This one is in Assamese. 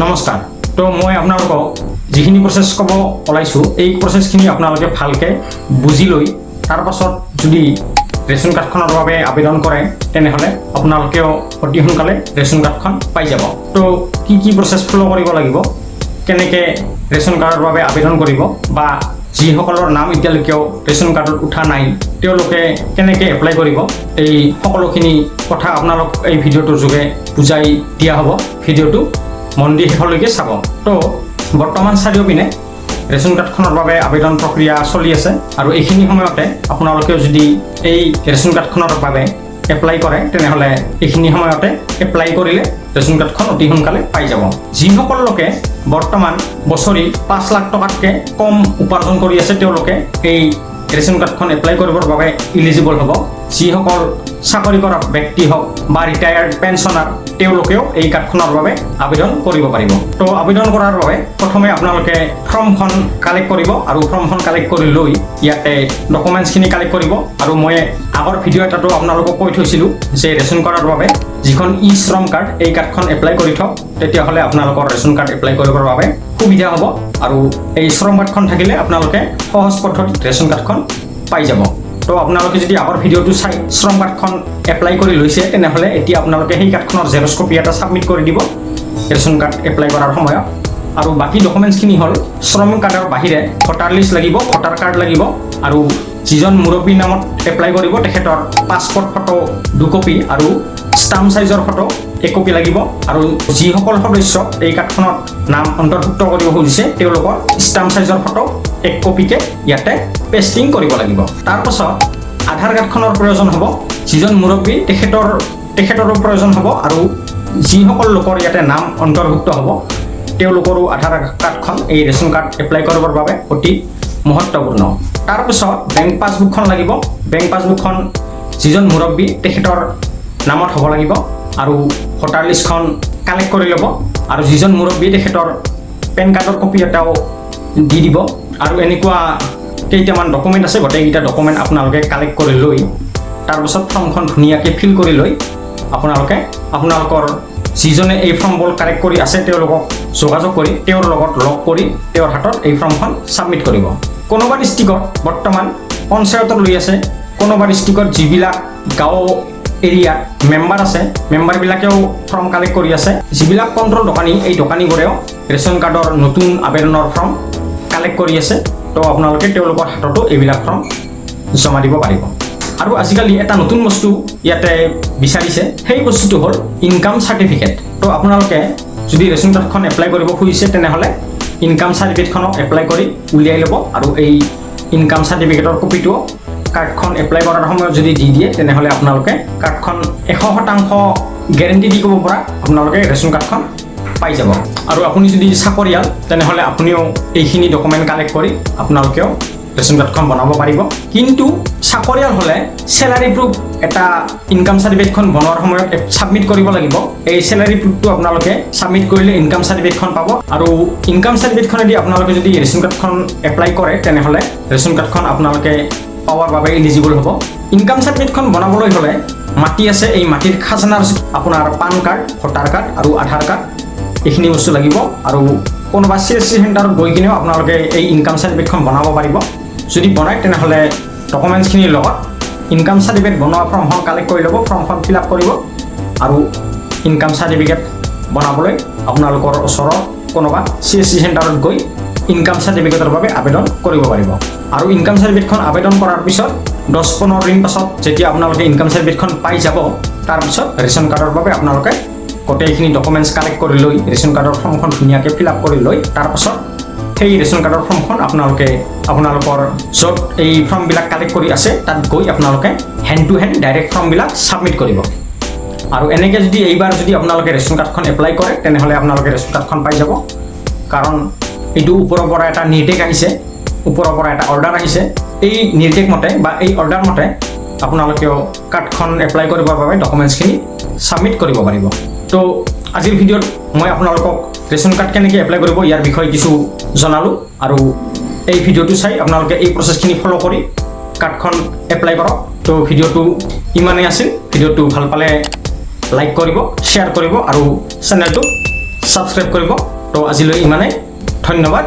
নমস্কাৰ তো মই আপোনালোকক যিখিনি প্ৰচেছ ক'ব ওলাইছোঁ এই প্ৰচেছখিনি আপোনালোকে ভালকৈ বুজি লৈ তাৰ পাছত যদি ৰেচন কাৰ্ডখনৰ বাবে আবেদন কৰে তেনেহ'লে আপোনালোকেও অতি সোনকালে ৰেচন কাৰ্ডখন পাই যাব। তো কি প্ৰচেছ ফ'ল' কৰিব লাগিব, কেনেকৈ ৰেচন কাৰ্ডৰ বাবে আবেদন কৰিব বা যিসকলৰ নাম এতিয়ালৈকেও ৰেচন কাৰ্ডত উঠা নাই তেওঁলোকে কেনেকৈ এপ্লাই কৰিব, এই সকলোখিনি কথা আপোনালোক এই ভিডিঅ'টোৰ যোগে বুজাই দিয়া হ'ব। ভিডিঅ'টো মন দি শেষলৈকে চাব। তো বৰ্তমান চাৰিওপিনে ৰেচন কাৰ্ডখনৰ বাবে আবেদন প্ৰক্ৰিয়া চলি আছে আৰু এইখিনি সময়তে আপোনালোকেও যদি এই ৰেচন কাৰ্ডখনৰ বাবে এপ্লাই কৰে তেনেহ'লে এইখিনি সময়তে এপ্লাই কৰিলে ৰেচন কাৰ্ডখন অতি সোনকালে পাই যাব। যিসকল লোকে বৰ্তমান বছৰি 5 লাখ টকাতকৈ কম উপাৰ্জন কৰি আছে তেওঁলোকে এই ৰেচন কাৰ্ডখন এপ্লাই কৰিবৰ বাবে ইলিজিবল হ'ব। যিসকল চাকৰি কৰা ব্যক্তি হওক বা ৰিটায়াৰ্ড পেঞ্চনাৰ তেওঁলোকেও এই কাৰ্ডখনৰ বাবে আবেদন কৰিব পাৰিব। তো আবেদন কৰাৰ বাবে প্ৰথমে আপোনালোকে ফৰ্মখন কালেক্ট কৰিব আৰু ফৰ্মখন কালেক্ট কৰি লৈ ইয়াতে ডকুমেণ্টছখিনি কালেক্ট কৰিব। আৰু মই আগৰ ভিডিঅ' এটাতো আপোনালোকক কৈ থৈছিলোঁ যে ৰেচন কাৰ্ডৰ বাবে যিখন শ্ৰম কাৰ্ড এই কাৰ্ডখন এপ্লাই কৰি থওক, তেতিয়াহ'লে আপোনালোকৰ ৰেচন কাৰ্ড এপ্লাই কৰিবৰ বাবে সুবিধা হ'ব আৰু এই শ্ৰম কাৰ্ডখন থাকিলে আপোনালোকে সহজ পদ্ধতিত ৰেচন কাৰ্ডখন পাই যাব। তো আপোনালোকে যদি আগৰ ভিডিঅ'টো চাই শ্ৰম কাৰ্ডখন এপ্লাই কৰি লৈছে তেনেহ'লে এতিয়া আপোনালোকে সেই কাৰ্ডখনৰ জেৰক্স কপি এটা ছাবমিট কৰি দিব ৰেচন কাৰ্ড এপ্লাই কৰাৰ সময়ত। আৰু বাকী ডকুমেণ্টছখিনি হ'ল শ্ৰম কাৰ্ডৰ বাহিৰে ভোটাৰ লিষ্ট লাগিব, ভোটাৰ কাৰ্ড লাগিব আৰু যিজন মুৰব্বীৰ নামত এপ্লাই কৰিব তেখেতৰ পাছপৰ্ট ফটো 2 কপি আৰু ষ্টাম্প চাইজৰ ফটো 1 কপি লাগিব। আৰু যিসকল সদস্য এই কাৰ্ডখনত নাম অন্তৰ্ভুক্ত কৰিব খুজিছে তেওঁলোকৰ ষ্টাম্প চাইজৰ ফটো 1 কপিকে ইয়াতে পেষ্টিং কৰিব লাগিব। তাৰপাছত আধাৰ কাৰ্ডখনৰ প্ৰয়োজন হ'ব, যিজন মুৰব্বী তেখেতৰো প্ৰয়োজন হ'ব আৰু যিসকল লোকৰ ইয়াতে নাম অন্তৰ্ভুক্ত হ'ব তেওঁলোকৰো আধাৰ কাৰ্ডখন এই ৰেচন কাৰ্ড এপ্লাই কৰিবৰ বাবে অতি মহত্বপূৰ্ণ। তাৰপিছত বেংক পাছবুকখন লাগিব। বেংক পাছবুকখন যিজন মুৰব্বী তেখেতৰ নামত হ'ব লাগিব আৰু ভোটাৰ লিষ্টখন কালেক্ট কৰি ল'ব আৰু যিজন মুৰব্বী তেখেতৰ পেন কাৰ্ডৰ কপি এটাও দি দিব। আৰু এনেকুৱা কেইটামান ডকুমেণ্ট আছে, গোটেইকেইটা ডকুমেণ্ট আপোনালোকে কালেক্ট কৰি লৈ তাৰপিছত ফৰ্মখন ধুনীয়াকৈ ফিল কৰি লৈ আপোনালোকে আপোনালোকৰ যিজনে এই ফৰ্মবোৰ কালেক্ট কৰি আছে তেওঁলোকক যোগাযোগ কৰি তেওঁৰ লগত লগ কৰি তেওঁৰ হাতত এই ফৰ্মখন ছাবমিট কৰিব। কোনোবা ডিষ্ট্ৰিক্টত বৰ্তমান পঞ্চায়তত লৈ আছে, কোনোবা ডিষ্ট্ৰিক্টত যিবিলাক গাঁও এৰিয়াত মেম্বাৰ আছে মেম্বাৰবিলাকেও ফৰ্ম কালেক্ট কৰি আছে। যিবিলাক কণ্ট্ৰল দোকানী এই দোকানীবোৰেও ৰেচন কাৰ্ডৰ নতুন আবেদনৰ ফৰ্ম কালেক্ট কৰি আছে। তো আপোনালোকে তেওঁলোকৰ হাততো এইবিলাক ফৰ্ম জমা দিব পাৰিব। আৰু আজিকালি এটা নতুন বস্তু ইয়াতে বিচাৰিছে, সেই বস্তুটো হ'ল ইনকাম চাৰ্টিফিকেট। তো আপোনালোকে যদি ৰেচন কাৰ্ডখন এপ্লাই কৰিব খুজিছে তেনেহ'লে ইনকাম চাৰ্টিফিকেটখনক এপ্লাই কৰি উলিয়াই ল'ব আৰু এই ইনকাম চাৰ্টিফিকেটৰ কপিটো কাৰ্ডখন এপ্লাই কৰাৰ সময়ত যদি দি দিয়ে তেনেহ'লে আপোনালোকে কাৰ্ডখন 100% গেৰেণ্টি দি ক'ব পৰা আপোনালোকে ৰেচন কাৰ্ডখন পাই যাব। আৰু আপুনি যদি চাকৰিয়াল তেনেহ'লে আপুনিও এইখিনি ডকুমেণ্ট কালেক্ট কৰি আপোনালোকেও ৰেচন কাৰ্ডখন বনাব পাৰিব। কিন্তু চাকৰিয়াল হ'লে চেলাৰী প্ৰুফ এটা ইনকাম চাৰ্টিফিকেটখন বনোৱাৰ সময়ত ছাবমিট কৰিব লাগিব। এই চেলাৰী প্ৰুফটো আপোনালোকে ছাবমিট কৰিলে ইনকাম চাৰ্টিফিকেটখন পাব আৰু ইনকাম চাৰ্টিফিকেটখনেদি আপোনালোকে যদি ৰেচন কাৰ্ডখন এপ্লাই কৰে তেনেহ'লে ৰেচন কাৰ্ডখন আপোনালোকে পাৱাৰ বাবে ইলিজিবল হ'ব। ইনকাম চাৰ্টিফিকেটখন বনাবলৈ হ'লে মাটি আছে, এই মাটিৰ খাজানাৰ আপোনাৰ পান কাৰ্ড, ভোটাৰ কাৰ্ড আৰু আধাৰ কাৰ্ড এইখিনি বস্তু লাগিব। আৰু কোনোবা CSC চেণ্টাৰত গৈ কিনেও আপোনালোকে এই ইনকাম চাৰ্টিফিকেটখন বনাব পাৰিব। যদি বনায় তেনেহ'লে ডকুমেণ্টছখিনিৰ লগত ইনকাম চাৰ্টিফিকেট বনোৱা ফৰ্মখন কালেক্ট কৰি ল'ব, ফৰ্মখন ফিল আপ কৰিব আৰু ইনকাম চাৰ্টিফিকেট বনাবলৈ আপোনালোকৰ ওচৰৰ কোনোবা CSC চেণ্টাৰত গৈ ইনকাম চাৰ্টিফিকেটৰ বাবে আবেদন কৰিব পাৰিব। আৰু ইনকাম চাৰ্টিফিকেটখন আবেদন কৰাৰ পিছত 10-15 দিন পাছত যেতিয়া আপোনালোকে ইনকাম চাৰ্টিফিকেটখন পাই যাব তাৰপিছত ৰেচন কাৰ্ডৰ বাবে আপোনালোকে গোটেইখিনি ডকুমেণ্টছ কালেক্ট কৰি লৈ ৰেচন কাৰ্ডৰ ফৰ্মখন ধুনীয়াকৈ ফিল আপ কৰি লৈ তাৰপাছত সেই ৰেচন কাৰ্ডৰ ফৰ্মখন আপোনালোকে আপোনালোকৰ য'ত এই ফৰ্মবিলাক কালেক্ট কৰি আছে তাত গৈ আপোনালোকে হেণ্ড টু হেণ্ড ডাইৰেক্ট ফৰ্মবিলাক ছাবমিট কৰিব। আৰু এনেকৈ যদি এইবাৰ যদি আপোনালোকে ৰেচন কাৰ্ডখন এপ্লাই কৰে তেনেহ'লে আপোনালোকে ৰেচন কাৰ্ডখন পাই যাব। কাৰণ এইটো ওপৰৰ পৰা এটা নিৰ্দেশ আহিছে, ওপৰৰ পৰা এটা অৰ্ডাৰ আহিছে। এই নিৰ্দেশ মতে বা এই অৰ্ডাৰ মতে আপোনালোকেও কাৰ্ডখন এপ্লাই কৰিবৰ বাবে ডকুমেণ্টছখিনি ছাবমিট কৰিব পাৰিব। তো আজিৰ ভিডিঅ'ত মই আপোনালোকক ৰেচন কাৰ্ড কেনেকৈ এপ্লাই কৰিব ইয়াৰ বিষয়ে কিছু জনালোঁ আৰু এই ভিডিঅ'টো চাই আপোনালোকে এই প্ৰচেছখিনি ফ'ল' কৰি কাৰ্ডখন এপ্লাই কৰক। তো ভিডিঅ'টো ইমানেই আছিল। ভিডিঅ'টো ভাল পালে লাইক কৰিব, শ্বেয়াৰ কৰিব আৰু চেনেলটো ছাবস্ক্ৰাইব কৰিব। তো আজিলৈ ইমানেই, ধন্যবাদ।